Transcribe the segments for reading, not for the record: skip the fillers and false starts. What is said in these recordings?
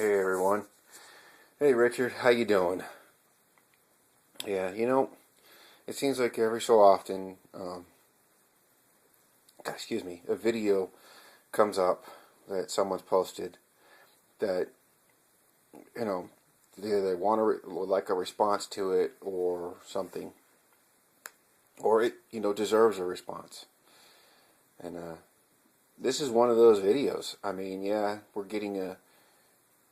Hey everyone. Hey Richard, how you doing? Yeah, it seems like every so often, excuse me, a video comes up that someone's posted that you know they want to would like a response to it or something, or it deserves a response. And this is one of those videos. I mean, yeah, we're getting a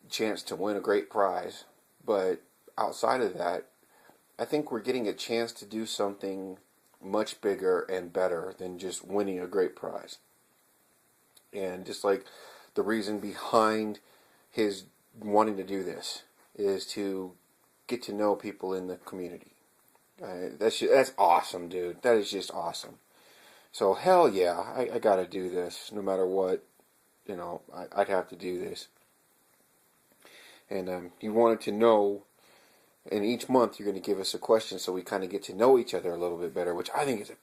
chance to win a great prize, but outside of that, I think we're getting a chance to do something much bigger and better than just winning a great prize. And just like the reason behind his wanting to do this is to get to know people in the community. That's awesome, dude. That is just awesome. So hell yeah, I got to do this no matter what. I'd have to do this. And he wanted to know. And each month you're going to give us a question so we kind of get to know each other a little bit better, which I think is a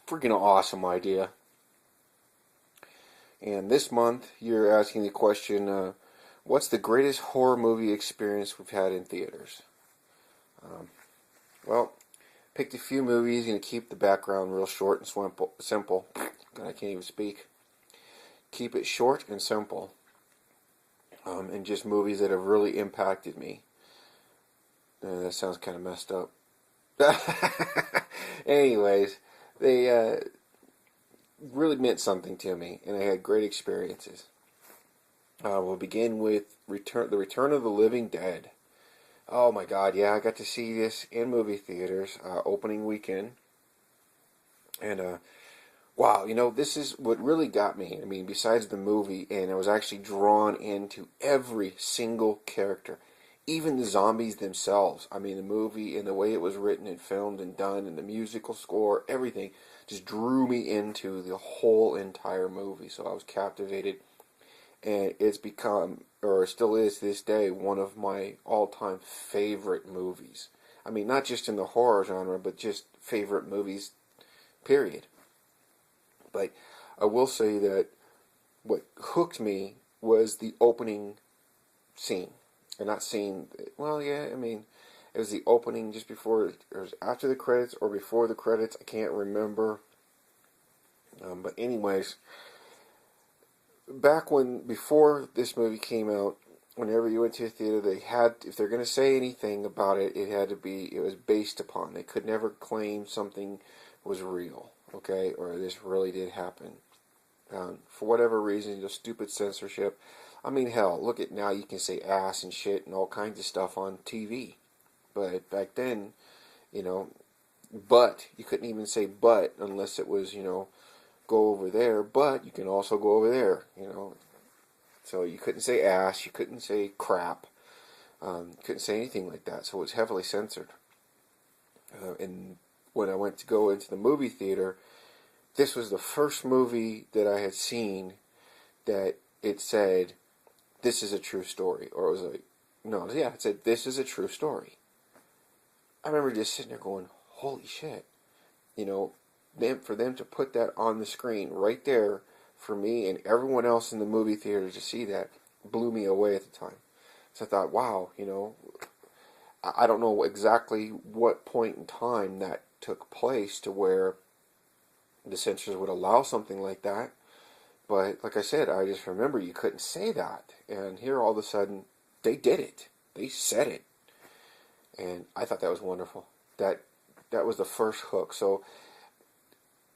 freaking awesome idea. And this month you're asking the question, what's the greatest horror movie experience we've had in theaters? Well, picked a few movies, going to keep the background real short and simple. God, I can't even speak. Keep it short and simple. And just movies that have really impacted me. That sounds kind of messed up. Anyways, they really meant something to me, and I had great experiences. We'll begin with The Return of the Living Dead. Oh my God, yeah, I got to see this in movie theaters opening weekend. And wow, this is what really got me. I mean, besides the movie, and I was actually drawn into every single character. Even the zombies themselves. I mean, the movie and the way it was written and filmed and done and the musical score, everything just drew me into the whole entire movie. So I was captivated. And it's become, or still is to this day, one of my all-time favorite movies. I mean, not just in the horror genre, but just favorite movies, period. But I will say that what hooked me was the opening scene. Or not scene, well, yeah, I mean, it was the opening just before, it was after the credits or before the credits, I can't remember. But anyways, before this movie came out, whenever you went to a theater, they had, if they're going to say anything about it, it was based upon. They could never claim something was real, okay, or this really did happen. For whatever reason, the stupid censorship. I mean, hell, look at now, you can say ass and shit and all kinds of stuff on TV. But back then, but, you couldn't even say but unless it was, go over there, but you can also go over there. So you couldn't say ass, you couldn't say crap, couldn't say anything like that. So it was heavily censored. And when I went to go into the movie theater, this was the first movie that I had seen that it said, this is a true story. Or it was like, no, yeah, it said, this is a true story. I remember just sitting there going, holy shit. For them to put that on the screen right there for me and everyone else in the movie theater to see that blew me away at the time. So I thought, wow, I don't know exactly what point in time that took place to where the censors would allow something like that. But like I said, I just remember you couldn't say that. And here all of a sudden, they did it. They said it. And I thought that was wonderful. That was the first hook. So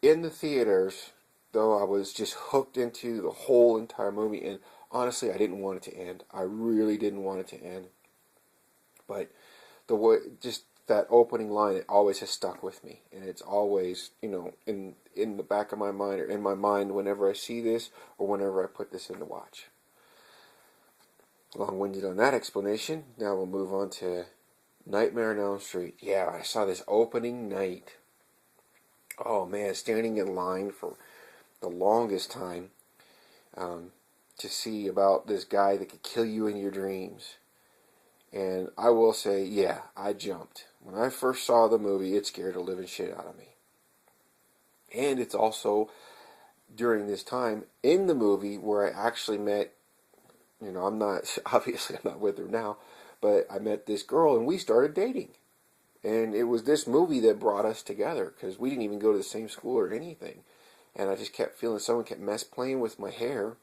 in the theaters, though, I was just hooked into the whole entire movie. And honestly, I didn't want it to end. I really didn't want it to end. But the way, just that opening line, it always has stuck with me, and it's always, in the back of my mind or in my mind whenever I see this or whenever I put this in to watch. Long-winded on that explanation. Now we'll move on to Nightmare on Elm Street. Yeah, I saw this opening night. Oh man, standing in line for the longest time to see about this guy that could kill you in your dreams. And I will say, yeah, I jumped. When I first saw the movie, it scared the living shit out of me. And it's also during this time in the movie where I actually met I'm not, obviously I'm not with her now, but I met this girl and we started dating. And it was this movie that brought us together because we didn't even go to the same school or anything. And I just kept feeling someone kept playing with my hair.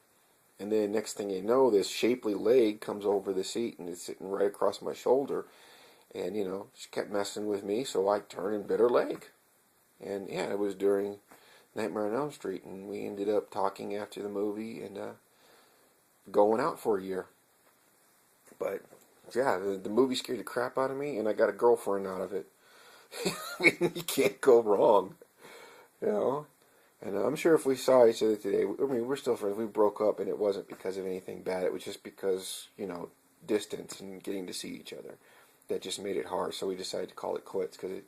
And then next thing you know, this shapely leg comes over the seat and it's sitting right across my shoulder. And, she kept messing with me, so I turned and bit her leg. And, yeah, it was during Nightmare on Elm Street. And we ended up talking after the movie and going out for a year. But, yeah, the movie scared the crap out of me, and I got a girlfriend out of it. I mean, you can't go wrong, you know? And I'm sure if we saw each other today, we're still friends. We broke up, and it wasn't because of anything bad. It was just because, distance and getting to see each other. That just made it hard, so we decided to call it quits because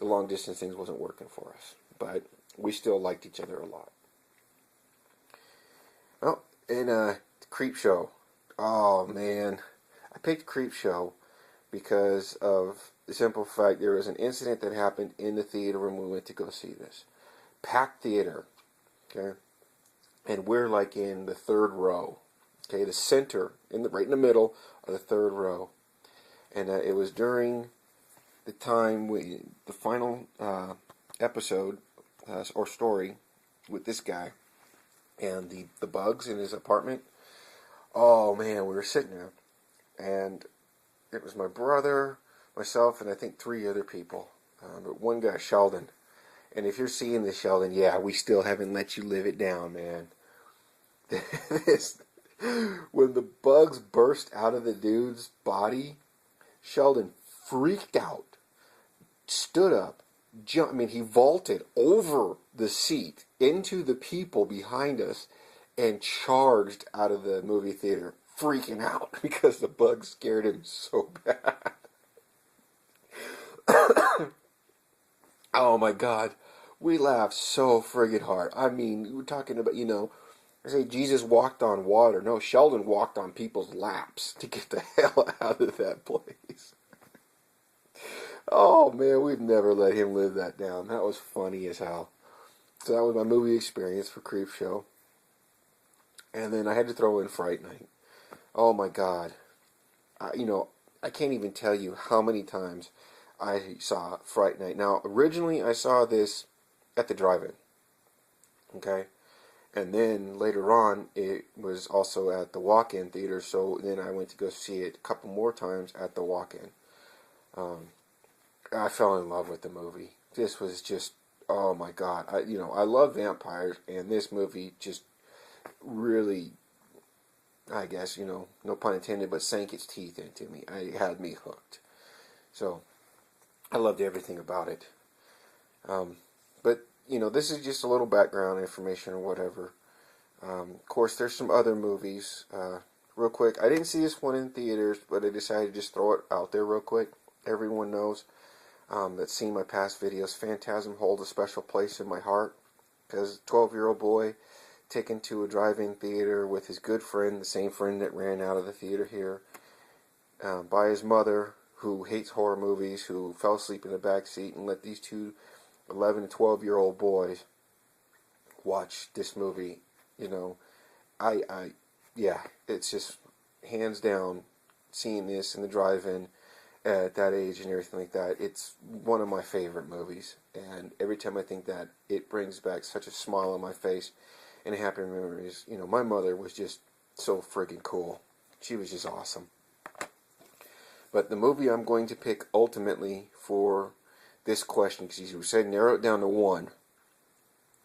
the long distance things wasn't working for us. But we still liked each other a lot. Oh, and Creep Show. Oh, man. I picked Creep Show because of the simple fact there was an incident that happened in the theater when we went to go see this. Packed theater, okay? And we're like in the third row, okay? The center, right in the middle of the third row. And it was during the time, the final episode or story with this guy and the bugs in his apartment. Oh, man, we were sitting there. And it was my brother, myself, and I think 3 other people. But one guy, Sheldon. And if you're seeing this, Sheldon, yeah, we still haven't let you live it down, man. When the bugs burst out of the dude's body, Sheldon freaked out, stood up, jumped. I mean, he vaulted over the seat into the people behind us and charged out of the movie theater, freaking out because the bugs scared him so bad. Oh my God, we laughed so friggin' hard. I mean, we're talking about, I say Jesus walked on water. No, Sheldon walked on people's laps to get the hell out of that place. Oh man, we've never let him live that down. That was funny as hell. So that was my movie experience for Creep Show. And then I had to throw in Fright Night. Oh my God. I can't even tell you how many times I saw Fright Night. Now, originally I saw this at the drive-in. Okay? And then later on, it was also at the walk-in theater, so then I went to go see it a couple more times at the walk-in. I fell in love with the movie. This was just, oh my God. I love vampires, and this movie just really, I guess, no pun intended, but sank its teeth into me. It had me hooked. So, I loved everything about it. But, this is just a little background information or whatever. Of course, there's some other movies. Real quick, I didn't see this one in theaters, but I decided to just throw it out there real quick. Everyone knows that's seen my past videos. Phantasm holds a special place in my heart because 12-year-old boy taken to a drive-in theater with his good friend, the same friend that ran out of the theater here, by his mother, who hates horror movies, who fell asleep in the back seat and let these two 11 and 12-year-old boys watch this movie. Yeah, it's just hands down seeing this in the drive-in at that age and everything like that. It's one of my favorite movies, and every time I think that, it brings back such a smile on my face and happy memories. My mother was just so friggin' cool. She was just awesome. But the movie I'm going to pick ultimately for this question, because you said narrow it down to one,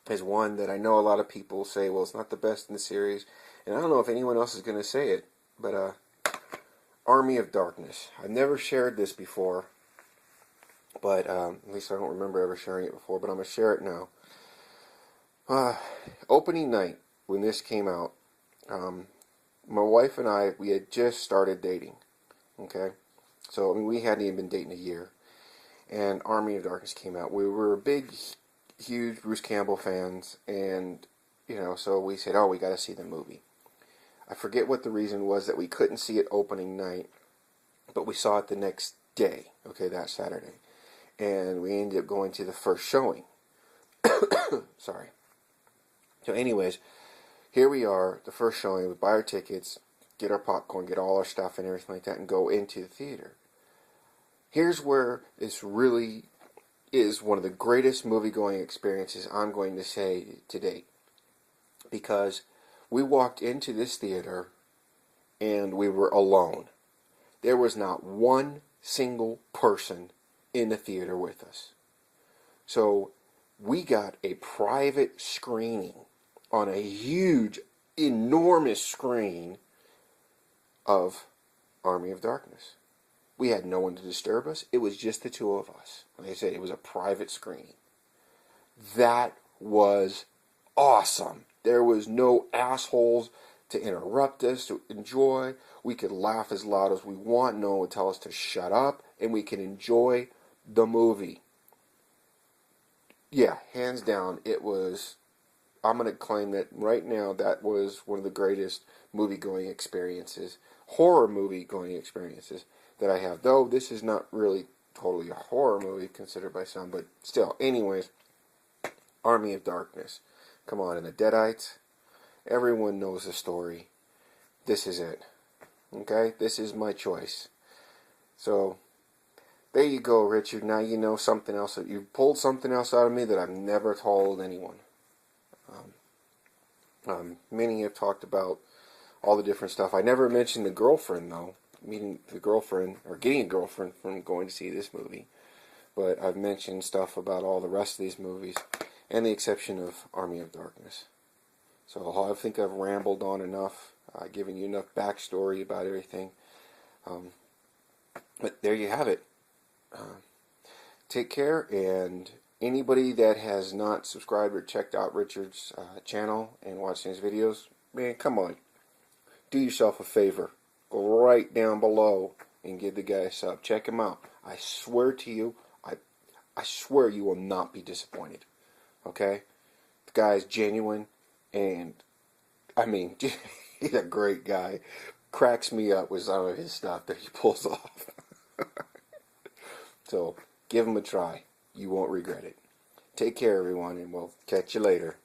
is one that I know a lot of people say, well, it's not the best in the series, and I don't know if anyone else is going to say it, but Army of Darkness. I've never shared this before, but at least I don't remember ever sharing it before, but I'm going to share it now. Opening night, when this came out, my wife and I, we had just started dating, okay? So, we hadn't even been dating a year, and Army of Darkness came out. We were big, huge Bruce Campbell fans, and, so we said, oh, we got to see the movie. I forget what the reason was that we couldn't see it opening night, but we saw it the next day, okay, that Saturday. And we ended up going to the first showing. Sorry. So anyways, here we are, the first showing. We buy our tickets, get our popcorn, get all our stuff and everything like that, and go into the theater. Here's where this really is one of the greatest movie-going experiences I'm going to say to date. Because we walked into this theater and we were alone. There was not one single person in the theater with us. So we got a private screening on a huge, enormous screen of Army of Darkness. We had no one to disturb us. It was just the two of us. Like I said, it was a private screening. That was awesome. There was no assholes to interrupt us, to enjoy. We could laugh as loud as we want. No one would tell us to shut up. And we could enjoy the movie. Yeah, hands down, it was... I'm going to claim that right now that was one of the greatest movie-going experiences, horror movie-going experiences that I have. Though this is not really totally a horror movie considered by some, but still. Anyways, Army of Darkness. Come on, and the Deadites. Everyone knows the story. This is it. Okay? This is my choice. So, there you go, Richard. Now you know something else. You pulled something else out of me that I've never told anyone. Many have talked about all the different stuff. I never mentioned the girlfriend, though. Meeting the girlfriend, or getting a girlfriend from going to see this movie. But I've mentioned stuff about all the rest of these movies, and the exception of Army of Darkness. So I think I've rambled on enough, given you enough backstory about everything. But there you have it. Take care, and anybody that has not subscribed or checked out Richard's channel and watched his videos, man, come on. Do yourself a favor. Go right down below and give the guy a sub. Check him out. I swear to you, I swear you will not be disappointed. Okay? The guy's genuine, and, I mean, he's a great guy. Cracks me up with some of his stuff that he pulls off. So, give him a try. You won't regret it. Take care, everyone, and we'll catch you later.